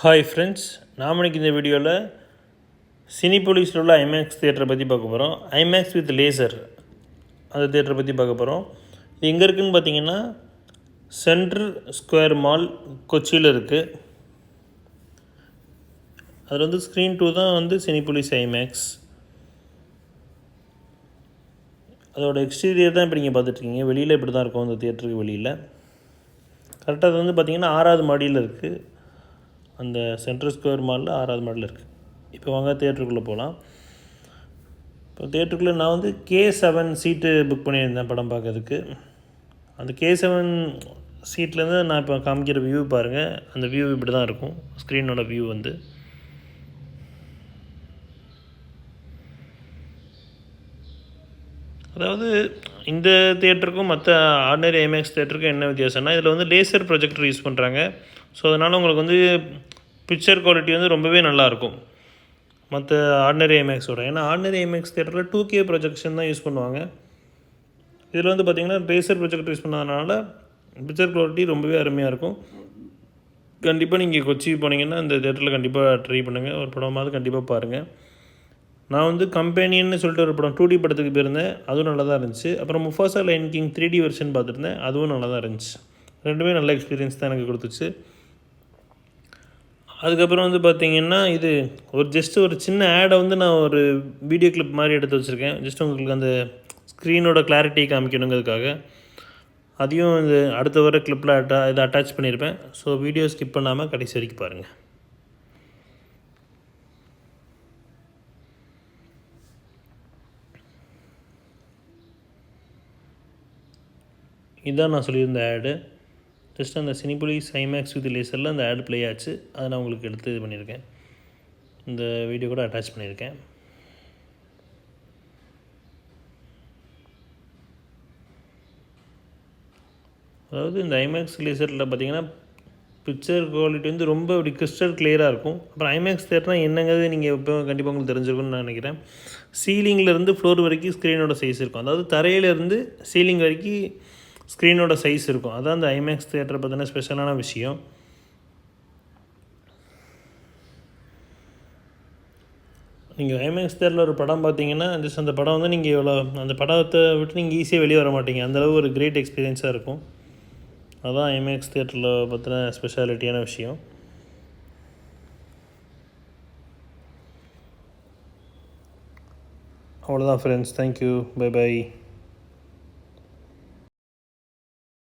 Hi friends, நாம் இன்னைக்கு இந்த வீடியோவில் சினிபோலிஸில் உள்ள ஐமேக்ஸ் தியேட்டரை பற்றி பார்க்க போகிறோம். ஐமேக்ஸ் வித் லேசர் அந்த தியேட்டரை பற்றி பார்க்க போகிறோம். இது எங்கே இருக்குதுன்னு பார்த்தீங்கன்னா சென்ட்ரல் ஸ்கொயர் மால் கொச்சியில் இருக்குது. அதில் வந்து ஸ்க்ரீன் 2 தான் வந்து சினிபோலிஸ் ஐமேக்ஸ். அதோட எக்ஸ்டீரியர் தான் இப்போ நீங்கள் பார்த்துட்ருக்கீங்க. வெளியில் இப்படி தான் இருக்கும் அந்த தியேட்டருக்கு வெளியில். கரெக்டாக அது வந்து பார்த்திங்கன்னா 6வது மாடியில் இருக்குது. அந்த சென்ட்ரல் ஸ்கொயர் மாலில் 6வது மாடியில் இருக்குது. இப்போ வாங்க தியேட்டருக்குள்ளே போகலாம். இப்போ தியேட்டருக்குள்ளே நான் வந்து K7 சீட்டு புக் பண்ணியிருந்தேன் படம் பார்க்கறதுக்கு. அந்த K7 சீட்லேருந்து நான் இப்போ காமிக்கிற வியூ பாருங்கள். அந்த வியூ இப்படி தான் இருக்கும். ஸ்க்ரீனோட வியூ வந்து அதாவது இந்த தியேட்டருக்கும் மற்ற ஆர்டினரி ஐமேக்ஸ் தியேட்டருக்கும் என்ன வித்தியாசம்னா, இதில் வந்து லேசர் ப்ரொஜெக்டர் யூஸ் பண்ணுறாங்க. ஸோ அதனால் உங்களுக்கு வந்து பிக்சர் குவாலிட்டி வந்து ரொம்பவே நல்லாயிருக்கும் மற்ற ஆர்டினரி ஐமேக்ஸோட. ஏன்னா ஆர்டினரி ஐமேக்ஸ் தியேட்டரில் 2K ப்ரொஜெக்ஷன் தான் யூஸ் பண்ணுவாங்க. இதில் வந்து பார்த்திங்கன்னா லேசர் ப்ரொஜெக்டர் யூஸ் பண்ணதுனால பிக்சர் குவாலிட்டி ரொம்பவே அருமையாக இருக்கும். கண்டிப்பாக நீங்கள் கொச்சி போனீங்கன்னா இந்த தியேட்டரில் கண்டிப்பாக ட்ரை பண்ணுங்கள். ஒரு படமாவது கண்டிப்பாக பாருங்கள். நான் வந்து கம்பெனின்னு சொல்லிட்டு ஒரு படம் 2D படத்துக்கு போயிருந்தேன். அதுவும் நல்லா தான் இருந்துச்சு. அப்புறம் Mufasa line king 3D version பார்த்துருந்தேன். அதுவும் நல்லா தான் இருந்துச்சு. ரெண்டுமே நல்ல எக்ஸ்பீரியன்ஸ் தான் எனக்கு கொடுத்துச்சு. அதுக்கப்புறம் வந்து பார்த்திங்கன்னா இது ஒரு சின்ன ஆடை வந்து நான் ஒரு வீடியோ கிளிப் மாதிரி எடுத்து வச்சுருக்கேன். ஜஸ்ட் உங்களுக்கு அந்த ஸ்க்ரீனோட கிளாரிட்டி காமிக்கணுங்கிறதுக்காக. அதையும் இந்த அடுத்த வர கிளிப்பில் இதை அட்டாச் பண்ணியிருப்பேன். ஸோ வீடியோ ஸ்கிப் பண்ணாமல் கடைசி வரைக்கும் பாருங்கள். இதுதான் நான் சொல்லியிருந்த ஆடு. ஜஸ்ட் அந்த சினிபோலிஸ் ஐமேக்ஸ் வித் லேசரில் அந்த ஆட் ப்ளே ஆச்சு. அதை நான் உங்களுக்கு எடுத்து இது பண்ணியிருக்கேன். இந்த வீடியோ கூட அட்டாச் பண்ணியிருக்கேன். அதாவது இந்த ஐமேக்ஸ் லேசரில் பார்த்திங்கன்னா பிக்சர் குவாலிட்டி வந்து ரொம்ப அப்படி கிறிஸ்டல் கிளியராக இருக்கும். அப்புறம் ஐமேக்ஸ் தியேட்டர்னால் என்னங்கிறது நீங்கள் இப்போ கண்டிப்பாக உங்களுக்கு தெரிஞ்சிருக்கும்னு நான் நினைக்கிறேன். சீலிங்கிலேருந்து ஃப்ளோர் வரைக்கும் ஸ்க்ரீனோட சைஸ் இருக்கும். அதாவது தரையிலேருந்து சீலிங் வரைக்கும் ஸ்க்ரீனோட சைஸ் இருக்கும். அதான் அந்த ஐமேக்ஸ் தியேட்டரை பார்த்தீங்கன்னா ஸ்பெஷலான விஷயம். நீங்கள் ஐமேக்ஸ் தியேட்டரில் ஒரு படம் பார்த்தீங்கன்னா ஜஸ்ட் அந்த படம் வந்து நீங்கள் எவ்வளோ அந்த படத்தை விட்டு நீங்கள் ஈஸியாக வெளியே வர மாட்டீங்க. அந்தளவு ஒரு கிரேட் எக்ஸ்பீரியன்ஸாக இருக்கும். அதுதான் ஐமேக்ஸ் தியேட்டரில் பார்த்தின ஸ்பெஷாலிட்டியான விஷயம். அவ்வளோதான் ஃப்ரெண்ட்ஸ். தேங்க்யூ. By by.